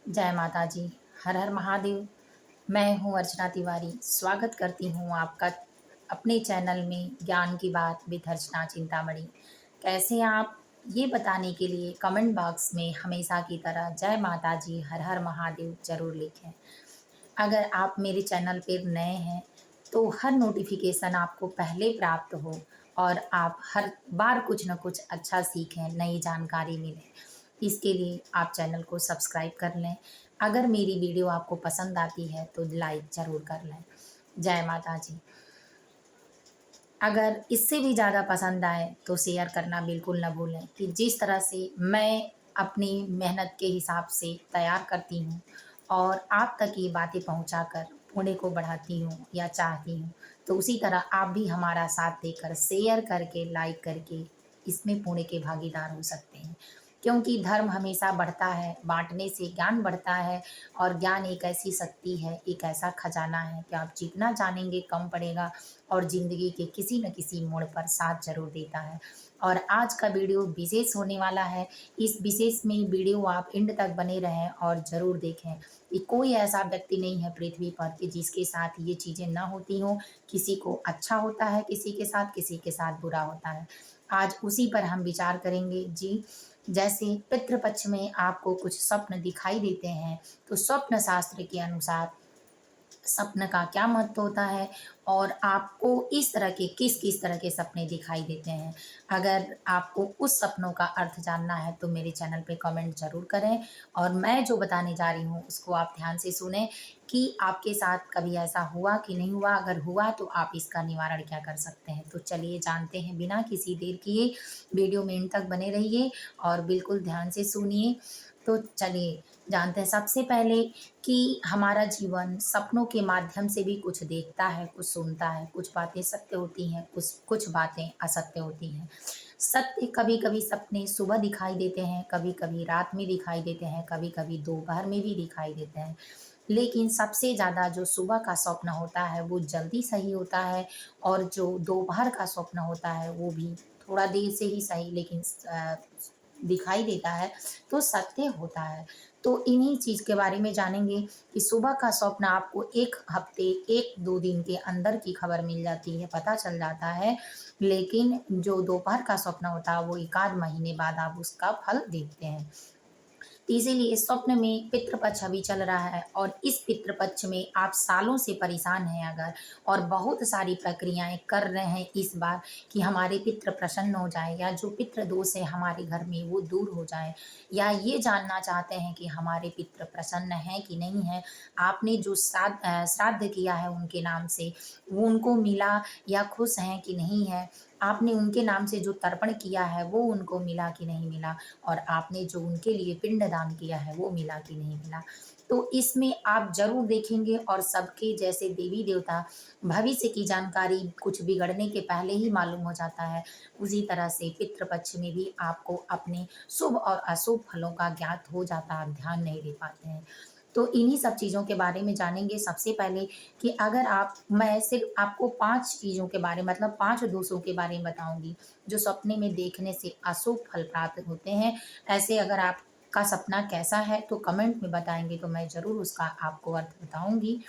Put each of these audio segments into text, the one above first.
जय माता जी। हर हर महादेव। मैं हूँ अर्चना तिवारी। स्वागत करती हूँ आपका अपने चैनल में ज्ञान की बात विद अर्चना चिंतामणि। कैसे हैं आप? ये बताने के लिए कमेंट बॉक्स में हमेशा की तरह जय माता जी, हर हर महादेव ज़रूर लिखें। अगर आप मेरे चैनल पर नए हैं तो हर नोटिफिकेशन आपको पहले प्राप्त हो और आप हर बार कुछ न कुछ अच्छा सीखें, नई जानकारी मिले। इसके लिए आप चैनल को सब्सक्राइब कर लें। अगर मेरी वीडियो आपको पसंद आती है तो लाइक ज़रूर कर लें। जय माता जी। अगर इससे भी ज़्यादा पसंद आए तो शेयर करना बिल्कुल ना भूलें कि जिस तरह से मैं अपनी मेहनत के हिसाब से तैयार करती हूँ और आप तक ये बातें पहुँचाकर पुण्य को बढ़ाती हूँ या चाहती हूँ, तो उसी तरह आप भी हमारा साथ देकर शेयर करके, लाइक करके इसमें पुण्य के भागीदार हो सकते हैं। क्योंकि धर्म हमेशा बढ़ता है, बाँटने से ज्ञान बढ़ता है और ज्ञान एक ऐसी शक्ति है, एक ऐसा खजाना है कि आप जितना जानेंगे कम पड़ेगा और ज़िंदगी के किसी न किसी मोड़ पर साथ ज़रूर देता है। और आज का वीडियो विशेष होने वाला है। इस विशेष में वीडियो आप एंड तक बने रहें और ज़रूर देखें कि कोई ऐसा व्यक्ति नहीं है पृथ्वी पर कि जिसके साथ ये चीज़ें ना होती हों। किसी को अच्छा होता है, किसी के साथ बुरा होता है। आज उसी पर हम विचार करेंगे जी। जैसे पितृपक्ष में आपको कुछ स्वप्न दिखाई देते हैं, तो स्वप्न शास्त्र के अनुसार सपने का क्या महत्व होता है और आपको इस तरह के किस-किस तरह के सपने दिखाई देते हैं। अगर आपको उस सपनों का अर्थ जानना है तो मेरे चैनल पे कमेंट ज़रूर करें और मैं जो बताने जा रही हूँ उसको आप ध्यान से सुनें कि आपके साथ कभी ऐसा हुआ कि नहीं हुआ? अगर हुआ तो आप इसका निवारण क्या कर सकते हैं? तो चलिए जानते हैं बिना किसी देर किए। वीडियो में एंड तक बने रहिए और बिल्कुल ध्यान से सुनिए। तो चलिए जानते हैं सबसे पहले कि हमारा जीवन सपनों के माध्यम से भी कुछ देखता है, कुछ सुनता है, कुछ बातें सत्य होती हैं, कुछ कुछ बातें असत्य होती हैं। सत्य कभी-कभी सपने सुबह दिखाई देते हैं, कभी-कभी रात में दिखाई देते हैं, कभी-कभी दोपहर में भी दिखाई देते हैं। लेकिन सबसे ज़्यादा जो सुबह का स्वप्न होता है वो जल्दी सही होता है और जो दोपहर का स्वप्न होता है वो भी थोड़ा देर से ही सही लेकिन दिखाई देता है तो सत्य होता है। तो इन्हीं चीज़ के बारे में जानेंगे कि सुबह का स्वप्न आपको 1 हफ्ते, 1-2 दिन के अंदर की खबर मिल जाती है, पता चल जाता है। लेकिन जो दोपहर का स्वप्न होता है वो 1 आध महीने बाद आप उसका फल देखते हैं। इसीलिए स्वप्न में पितृपक्ष अभी चल रहा है और इस पितृपक्ष में आप सालों से परेशान हैं अगर और बहुत सारी प्रक्रियाएँ कर रहे हैं इस बार कि हमारे पितृ प्रसन्न हो जाएँ या जो पितृ दोष है हमारे घर में वो दूर हो जाए या ये जानना चाहते हैं कि हमारे पितृ प्रसन्न हैं कि नहीं हैं। आपने जो श्राद्ध किया है उनके नाम से, वो उनको मिला या खुश हैं कि नहीं है? आपने उनके नाम से जो तर्पण किया है वो उनको मिला कि नहीं मिला? और आपने जो उनके लिए पिंडदान किया है वो मिला कि नहीं मिला। तो इसमें आप ज़रूर देखेंगे और सबके जैसे देवी-देवता भविष्य की जानकारी कुछ बिगड़ने के पहले ही मालूम हो जाता है, उसी तरह से पितृपक्ष में भी आपको अपने शुभ और अशुभ फलों का ज्ञात हो जाता है, आप ध्यान नहीं दे पाते हैं। तो इन्हीं सब चीज़ों के बारे में जानेंगे सबसे पहले कि अगर आप मैं सिर्फ़ आपको 5 चीज़ों के बारे मतलब 5 दोषों के बारे में बताऊँगी, जो सपने में देखने से अशुभ फल प्राप्त होते हैं। ऐसे अगर आपका सपना कैसा है तो कमेंट में बताएँगे तो मैं ज़रूर उसका आपको अर्थ बताऊँगी,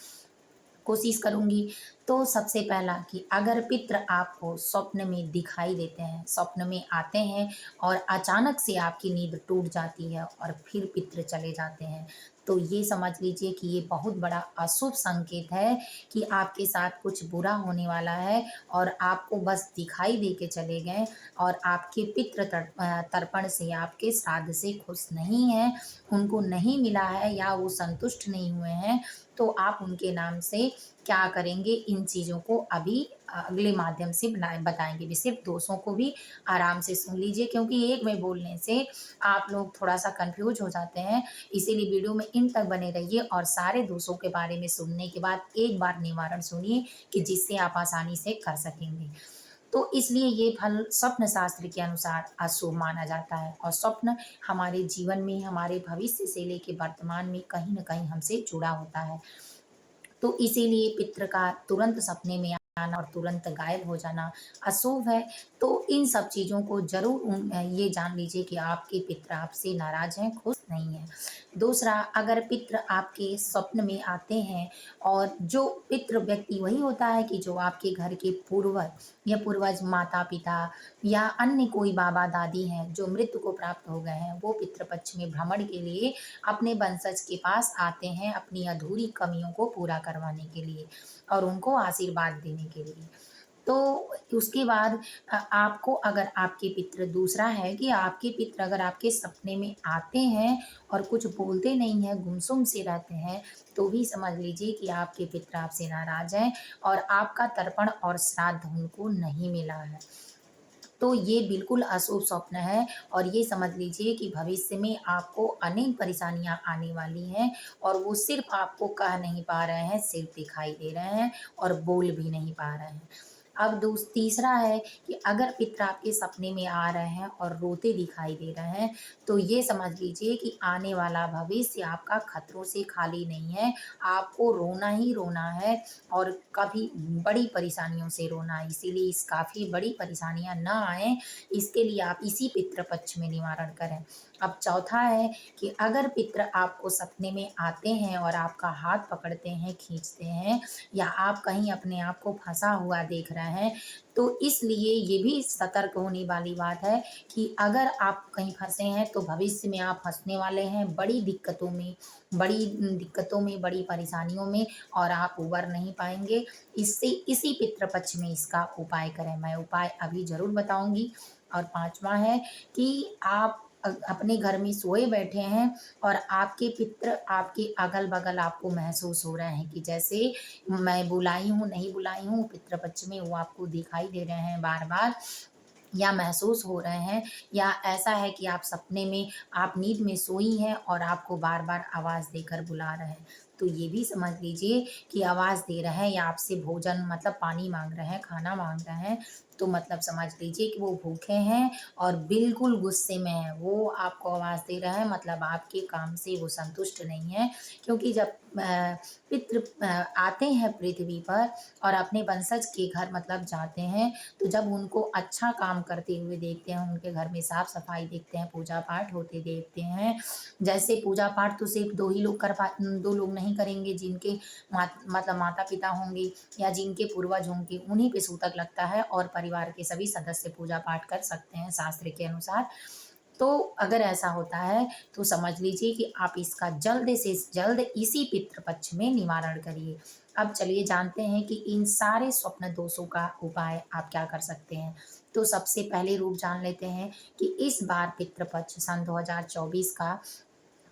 कोशिश करूँगी। तो सबसे पहला कि अगर पितृ आपको स्वप्न में दिखाई देते हैं, स्वप्न में आते हैं और अचानक से आपकी नींद टूट जाती है और फिर पितृ चले जाते हैं, तो ये समझ लीजिए कि ये बहुत बड़ा अशुभ संकेत है कि आपके साथ कुछ बुरा होने वाला है और आपको बस दिखाई दे के चले गए और आपके तर्पण से, आपके श्राद्ध से खुश नहीं हैं, उनको नहीं मिला है या वो संतुष्ट नहीं हुए हैं, तो आप उनके नाम से क्या करेंगे इन चीज़ों को अभी अगले माध्यम से बताएँगे। सिर्फ़ दोषों को भी आराम से सुन लीजिए क्योंकि एक में बोलने से आप लोग थोड़ा-सा कन्फ्यूज़ हो जाते हैं। इसीलिए वीडियो में एंड तक बने रहिए और सारे दोषों के बारे में सुनने के बाद एक बार निवारण सुनिए कि जिससे आप आसानी से कर सकेंगे। तो इसलिए ये फल स्वप्न शास्त्र के अनुसार अशुभ माना जाता है और स्वप्न हमारे जीवन में, हमारे भविष्य से लेके वर्तमान में कहीं न कहीं हमसे जुड़ा होता है। तो इसीलिए पितृ का तुरंत सपने में आना और तुरंत गायब हो जाना अशुभ है। तो इन सब चीज़ों को ज़रूर ये जान लीजिए कि आपके पितृ आपसे नाराज़ हैं, खुश नहीं हैं। दूसरा, अगर पितृ आपके स्वप्न में आते हैं, और जो पितृ व्यक्ति वही होता है कि जो आपके घर के पूर्वज या पूर्वज माता-पिता या अन्य कोई बाबा-दादी हैं जो मृत्यु को प्राप्त हो गए हैं, वो पितृ पक्ष में भ्रमण के लिए अपने वंशज के पास आते हैं अपनी अधूरी कमियों को पूरा करवाने के लिए और उनको आशीर्वाद देने के लिए। तो उसके बाद आपको, अगर आपके पितृ, दूसरा है कि आपके पितृ अगर आपके सपने में आते हैं और कुछ बोलते नहीं हैं, गुमसुम से रहते हैं, तो भी समझ लीजिए कि आपके पितृ आपसे नाराज़ हैं और आपका तर्पण और श्राद्ध उनको नहीं मिला है। तो ये बिल्कुल अशुभ स्वप्न है और ये समझ लीजिए कि भविष्य में आपको अनेक परेशानियाँ आने वाली हैं और वो सिर्फ़ आपको कह नहीं पा रहे हैं, सिर्फ़ दिखाई दे रहे हैं और बोल भी नहीं पा रहे हैं। अब तीसरा है कि अगर पितृ आपके सपने में आ रहे हैं और रोते दिखाई दे रहे हैं, तो ये समझ लीजिए कि आने वाला भविष्य आपका खतरों से खाली नहीं है। आपको रोना ही रोना है और कभी बड़ी परेशानियों से रोना है। इसीलिए इस काफ़ी बड़ी परेशानियाँ ना आएँ, इसके लिए आप इसी पितृ पक्ष में निवारण करें। अब चौथा है कि अगर पितृ आपको सपने में आते हैं और आपका हाथ पकड़ते हैं, खींचते हैं, या आप कहीं अपने आप को फँसा हुआ देख रहे हैं, तो इसलिए ये भी सतर्क होने वाली बात है कि अगर आप कहीं फँसे हैं, तो भविष्य में आप फँसने वाले हैं बड़ी दिक्कतों में, बड़ी परेशानियों में, और आप उबर नहीं पाएँगे। इससे इसी पितृ पक्ष में इसका उपाय करें। मैं उपाय अभी ज़रूर बताऊँगी। और पाँचवाँ है कि आप अपने घर में सोए बैठे हैं और आपके पितृ आपके अगल-बगल आपको महसूस हो रहे हैं कि जैसे मैं बुलाई हूँ, नहीं बुलाई हूँ, पितृ पक्ष में वो आपको दिखाई दे रहे हैं बार-बार, या महसूस हो रहे हैं, या ऐसा है कि आप सपने में, आप नींद में सोई हैं और आपको बार-बार आवाज़ देकर बुला रहे हैं। तो ये भी समझ लीजिए कि आवाज़ दे रहे हैं या आपसे भोजन मतलब पानी माँग रहे हैं, खाना माँग रहे हैं, तो मतलब समझ लीजिए कि वो भूखे हैं और बिल्कुल गुस्से में हैं। वो आपको आवाज़ दे रहे हैं, मतलब आपके काम से वो संतुष्ट नहीं हैं, क्योंकि जब पितृ आते हैं पृथ्वी पर और अपने वंशज के घर मतलब जाते हैं, तो जब उनको अच्छा काम करते हुए देखते हैं, उनके घर में साफ-सफाई देखते हैं, पूजा-पाठ होते देखते हैं, जैसे पूजा-पाठ तो सिर्फ़ 2 लोग नहीं करेंगे, जिनके मतलब माता-पिता होंगे या जिनके पूर्वज होंगे, उन्हीं पे सूतक लगता है और परिवार के सभी सदस्य पूजा-पाठ कर सकते हैं शास्त्र के अनुसार। तो अगर ऐसा होता है, तो समझ लीजिए कि आप इसका जल्द से जल्द इसी पितृ पक्ष में निवारण करिए। अब चलिए जानते हैं कि इन सारे स्वप्न दोषों का उपाय आप क्या कर सकते हैं। तो सबसे पहले रूप जान लेते हैं कि इस बार पितृ पक्ष सन 2024 का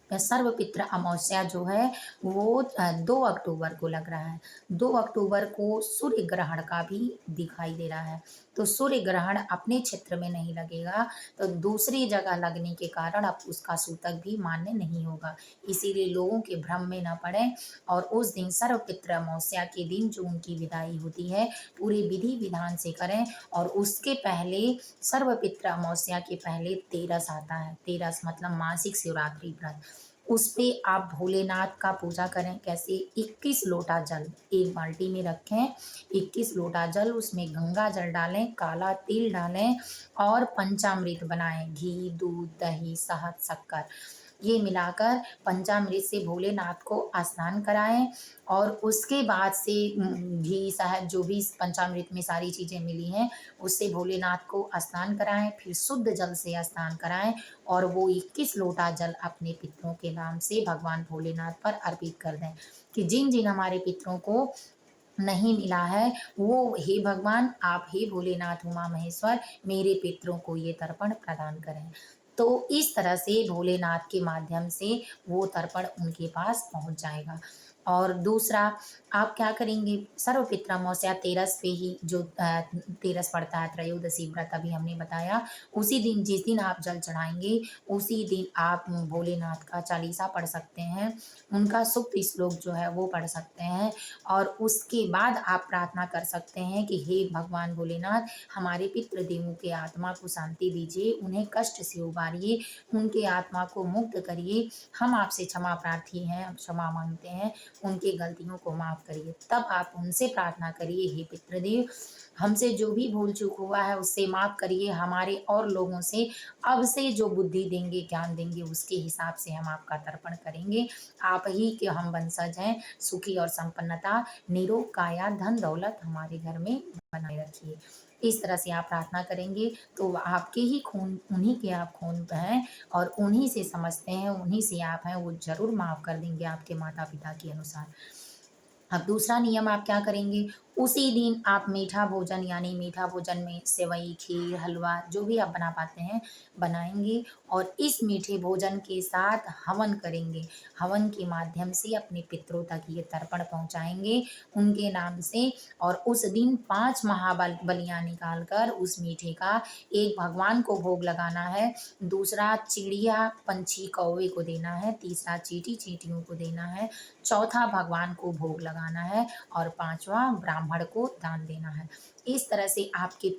सर्वपित्र अमावस्या जो है वो 2 अक्टूबर को लग रहा है। 2 अक्टूबर को सूर्य ग्रहण का भी दिखाई दे रहा है। तो सूर्य ग्रहण अपने क्षेत्र में नहीं लगेगा, तो दूसरी जगह लगने के कारण अब उसका सूतक भी मान्य नहीं होगा। इसीलिए लोगों के भ्रम में ना पड़ें और उस दिन सर्वपित्र अमावस्या के दिन जो उनकी विदाई होती है, पूरे विधि-विधान से करें। और उसके पहले, सर्वपित्र अमावस्या के पहले तेरस आता है। तेरस मतलब मासिक शिवरात्रि व्रत। उस पे आप भोलेनाथ का पूजा करें। कैसे? 21 लोटा जल एक बाल्टी में रखें, 21 लोटा जल, उसमें गंगा जल डालें, काला तिल डालें और पंचामृत बनाएँ। घी, दूध, दही, शहद, शक्कर, ये मिलाकर पंचामृत से भोलेनाथ को स्नान कराएँ और उसके बाद से घी, शहद, जो भी पंचामृत में सारी चीज़ें मिली हैं, उससे भोलेनाथ को स्नान कराएँ, फिर शुद्ध जल से स्नान कराएँ और वो 21 लोटा जल अपने पितरों के नाम से भगवान भोलेनाथ पर अर्पित कर दें कि जिन-जिन हमारे पितरों को नहीं मिला है, वो हे भगवान, आप हे भोलेनाथ उमा महेश्वर मेरे पितरों को ये तर्पण प्रदान करें। तो इस तरह से भोलेनाथ के माध्यम से वो तर्पण उनके पास पहुँच जाएगा। और दूसरा, आप क्या करेंगे, सर्वपित्र अमावस्या तेरस पे ही जो तेरस पड़ता है, त्रयोदशी व्रत अभी हमने बताया, उसी दिन, जिस दिन आप जल चढ़ाएँगे, उसी दिन आप भोलेनाथ का चालीसा पढ़ सकते हैं, उनका सूक्त श्लोक जो है वो पढ़ सकते हैं और उसके बाद आप प्रार्थना कर सकते हैं कि हे भगवान भोलेनाथ, हमारे पितृदेवों के आत्मा को शांति दीजिए, उन्हें कष्ट से उबारिए, उनके आत्मा को मुक्त करिए। हम आपसे क्षमा प्रार्थी हैं, क्षमा माँगते हैं। उनकी गलतियों को माफ़ करिए। तब आप उनसे प्रार्थना करिए, हे पितृदेव, हमसे जो भी भूल-चूक हुआ है उससे माफ़ करिए, हमारे और लोगों से अब से जो बुद्धि देंगे, ज्ञान देंगे उसके हिसाब से हम आपका तर्पण करेंगे। आप ही के हम वंशज हैं, सुखी और संपन्नता, निरोग काया, धन-दौलत हमारे घर में बनाए रखिए। इस तरह से आप प्रार्थना करेंगे तो आपके ही खून, उन्हीं के आप खून हैं और उन्हीं से समझते हैं, उन्हीं से आप हैं, वो ज़रूर माफ़ कर देंगे आपके माता-पिता के अनुसार। अब दूसरा नियम आप क्या करेंगे, उसी दिन आप मीठा भोजन यानी मीठा भोजन में सेवई, खीर, हलवा जो भी आप बना पाते हैं, बनाएँगे और इस मीठे भोजन के साथ हवन करेंगे। हवन के माध्यम से अपने पितरों तक ये तर्पण पहुँचाएँगे उनके नाम से और उस दिन 5 बलियाँ निकाल कर उस मीठे का एक भगवान को भोग लगाना है, दूसरा चिड़िया, पंछी, कौवे को देना है, तीसरा चींटी-चींटियों को देना है, चौथा भगवान को भोग लगाना है और पाँचवाँ ब्राह्मण को दान देना है। इस तरह से आपके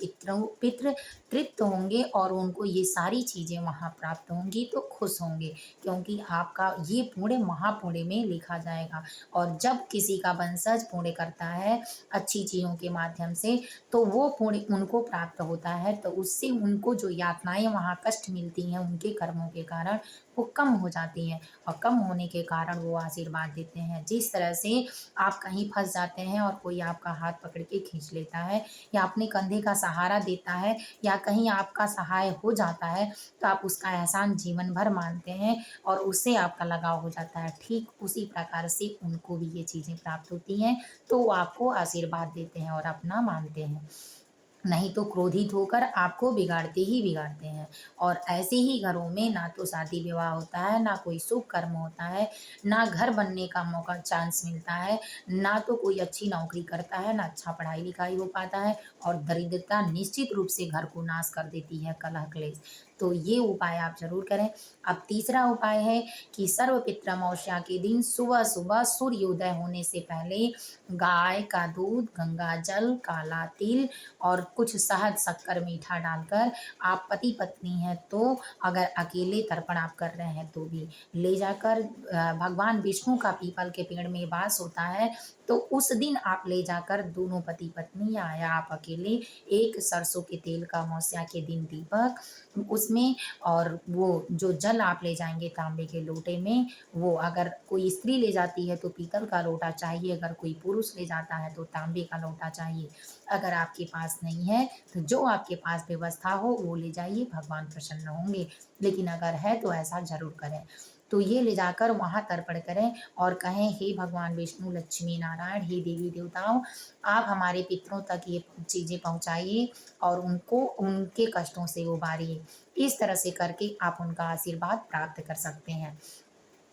पितृ तृप्त होंगे और उनको ये सारी चीज़ें वहाँ प्राप्त होंगी तो खुश होंगे, क्योंकि आपका ये पुण्य महापुण्य में लिखा जाएगा। और जब किसी का वंशज पुण्य करता है अच्छी चीज़ों के माध्यम से, तो वो पुण्य उनको प्राप्त होता है, तो उससे उनको जो यातनाएँ वहाँ कष्ट मिलती हैं उनके कर्मों के कारण, वो कम हो जाती हैं और कम होने के कारण वो आशीर्वाद देते हैं। जिस तरह से आप कहीं फँस जाते हैं और कोई आपका हाथ पकड़ के खींच लेता है या अपने कंधे का सहारा देता है या कहीं आपका सहाय हो जाता है, तो आप उसका एहसान जीवन भर मानते हैं और उससे आपका लगाव हो जाता है। ठीक उसी प्रकार से उनको भी ये चीज़ें प्राप्त होती हैं, तो वो आपको आशीर्वाद देते हैं और अपना मानते हैं। नहीं तो क्रोधित होकर आपको बिगाड़ते ही बिगाड़ते हैं और ऐसे ही घरों में ना तो शादी विवाह होता है, ना कोई शुभ कर्म होता है, ना घर बनने का मौका चांस मिलता है, ना तो कोई अच्छी नौकरी करता है, ना अच्छा पढ़ाई लिखाई हो पाता है और दरिद्रता निश्चित रूप से घर को नाश कर देती है, कलह क्लेश। तो ये उपाय आप जरूर करें। अब तीसरा उपाय है कि सर्वपित्र अमावस्या के दिन सुबह सुबह सूर्योदय होने से पहले गाय का दूध, गंगा जल, काला तिल और कुछ शहद, शक्कर, मीठा डालकर आप पति पत्नी हैं तो अगर अकेले तर्पण आप कर रहे हैं तो भी ले जाकर भगवान विष्णु का पीपल के पेड़ में वास होता है, तो उस दिन आप ले जाकर दोनों पति पत्नी या आप अकेले एक सरसों के तेल का अमावस्या के दिन दीपक उसमें और वो जो जल आप ले जाएंगे तांबे के लोटे में, वो अगर कोई स्त्री ले जाती है तो पीतल का लोटा चाहिए, अगर कोई पुरुष ले जाता है तो तांबे का लोटा चाहिए। अगर आपके पास नहीं है तो जो आपके पास व्यवस्था हो वो ले जाइए, भगवान प्रसन्न होंगे। लेकिन अगर है तो ऐसा ज़रूर करें। तो ये ले जाकर वहाँ तर्पण करें और कहें, हे भगवान विष्णु, लक्ष्मी नारायण, हे देवी देवताओं, आप हमारे पितरों तक ये चीज़ें पहुँचाइए और उनको उनके कष्टों से उबारिए। इस तरह से करके आप उनका आशीर्वाद प्राप्त कर सकते हैं।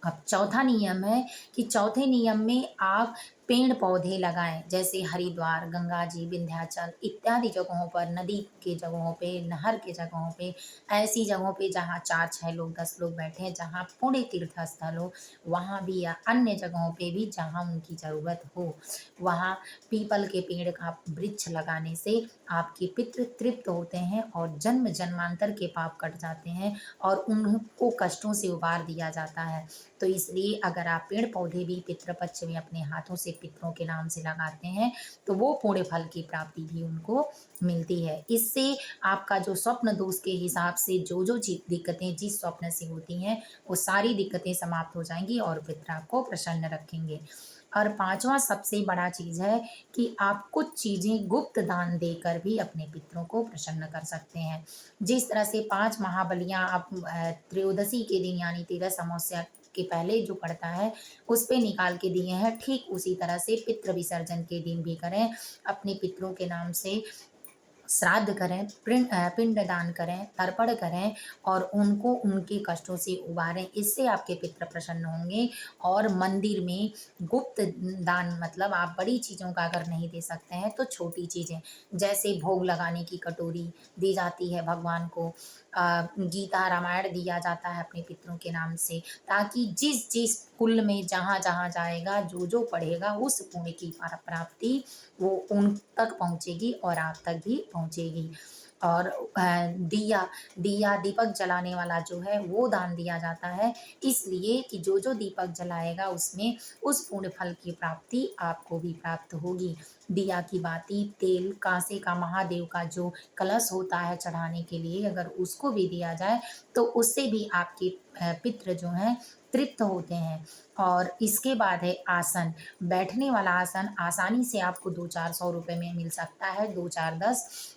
अब चौथा नियम है कि चौथे नियम में आप पेड़-पौधे लगाएँ, जैसे हरिद्वार, गंगा जी, विंध्याचल इत्यादि जगहों पर, नदी के जगहों पे, नहर के जगहों पे, ऐसी जगहों पे जहाँ 4-6 लोग, 10 लोग बैठे हैं, जहाँ पुण्य तीर्थ स्थल हो, वहाँ भी या अन्य जगहों पे भी जहाँ उनकी ज़रूरत हो, वहाँ पीपल के पेड़ का वृक्ष लगाने से आपके पितृ तृप्त होते हैं और जन्म-जन्मांतर के पाप कट जाते हैं और उनको कष्टों से उबार दिया जाता है। तो इसलिए अगर आप पेड़-पौधे भी पितृपक्ष में अपने हाथों से पितरों के नाम से लगाते हैं, तो वो पुण्य फल की प्राप्ति भी उनको मिलती है। इससे आपका जो स्वप्न दोष के हिसाब से जो-जो दिक्कतें जिस स्वप्न से होती हैं, वो सारी दिक्कतें समाप्त हो जाएँगी और पितर आपको प्रसन्न रखेंगे। और 5वां सबसे बड़ा चीज़ है कि आप कुछ चीज़ें गुप्त दान देकर भी अपने पितरों को प्रसन्न कर सकते हैं। जिस तरह से 5 महाबलियाँ आप त्रयोदशी के दिन यानी 13 अमावस्या के पहले जो पड़ता है, उस पे निकाल के दिए हैं, ठीक उसी तरह से पितृ विसर्जन के दिन भी करें। अपने पितरों के नाम से श्राद्ध करें, पिंडदान करें, तर्पण करें और उनको उनके कष्टों से उबारें। इससे आपके पितृ प्रसन्न होंगे और मंदिर में गुप्त दान मतलब आप बड़ी चीज़ों का अगर नहीं दे सकते हैं तो छोटी चीज़ें, जैसे भोग लगाने की कटोरी दी जाती है भगवान को, गीता, रामायण दिया जाता है अपने पितरों के नाम से, ताकि जिस-जिस कुल में जहाँ-जहाँ जाएगा, जो-जो पढ़ेगा उस पुण्य की प्राप्ति वो उन तक पहुँचेगी और आप तक भी पहुँचेगी। और दिया दिया दीपक जलाने वाला जो है वो दान दिया जाता है, इसलिए कि जो दीपक जलाएगा उसमें उस पुण्य फल की प्राप्ति आपको भी प्राप्त होगी। दिया की बाती, तेल, कांसे का महादेव का जो कलश होता है चढ़ाने के लिए, अगर उसको भी दिया जाए तो उससे भी आपके पितृ जो हैं तृप्त होते हैं। और इसके बाद है आसन, बैठने वाला आसन आसानी से आपको 2-400 रुपए में मिल सकता है, 2-4-10।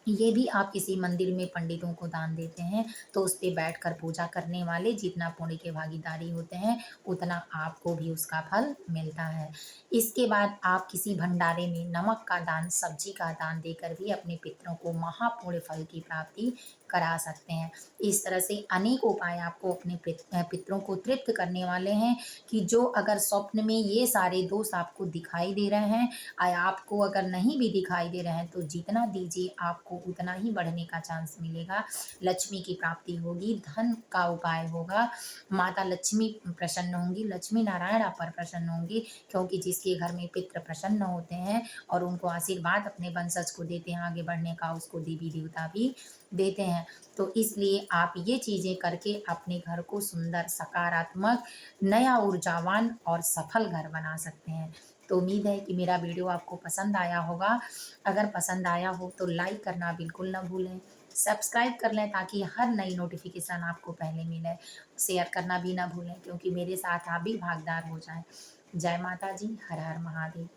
ये भी आप किसी मंदिर में पंडितों को दान देते हैं तो उस पे बैठकर पूजा करने वाले जितना पुण्य के भागीदारी होते हैं उतना आपको भी उसका फल मिलता है। इसके बाद आप किसी भंडारे में नमक का दान, सब्जी का दान देकर भी अपने पितरों को महापुण्य फल की प्राप्ति करा सकते हैं। इस तरह से अनेक उपाय आपको अपने पितरों को तृप्त करने वाले हैं कि जो अगर स्वप्न में ये सारे दोष आपको दिखाई दे रहे हैं या आपको अगर नहीं भी दिखाई दे रहे हैं तो जितना दीजिए आपको उतना ही बढ़ने का चांस मिलेगा। लक्ष्मी की प्राप्ति होगी, धन का उपाय होगा, माता लक्ष्मी प्रसन्न होंगी, लक्ष्मी नारायण आप पर प्रसन्न होंगे, क्योंकि जिसके घर में पितृ प्रसन्न होते हैं और उनको आशीर्वाद अपने वंशज को देते हैं आगे बढ़ने का, उसको देवी देवता भी देते हैं। तो इसलिए आप ये चीज़ें करके अपने घर को सुंदर, सकारात्मक, नया, ऊर्जावान और सफल घर बना सकते हैं। तो उम्मीद है कि मेरा वीडियो आपको पसंद आया होगा। अगर पसंद आया हो तो लाइक करना बिल्कुल ना भूलें। सब्सक्राइब कर लें ताकि हर नई नोटिफ़िकेशन आपको पहले मिले। शेयर करना भी ना भूलें क्योंकि मेरे साथ आप भी भागीदार हो जाएँ। जय माता जी, हर हर महादेव।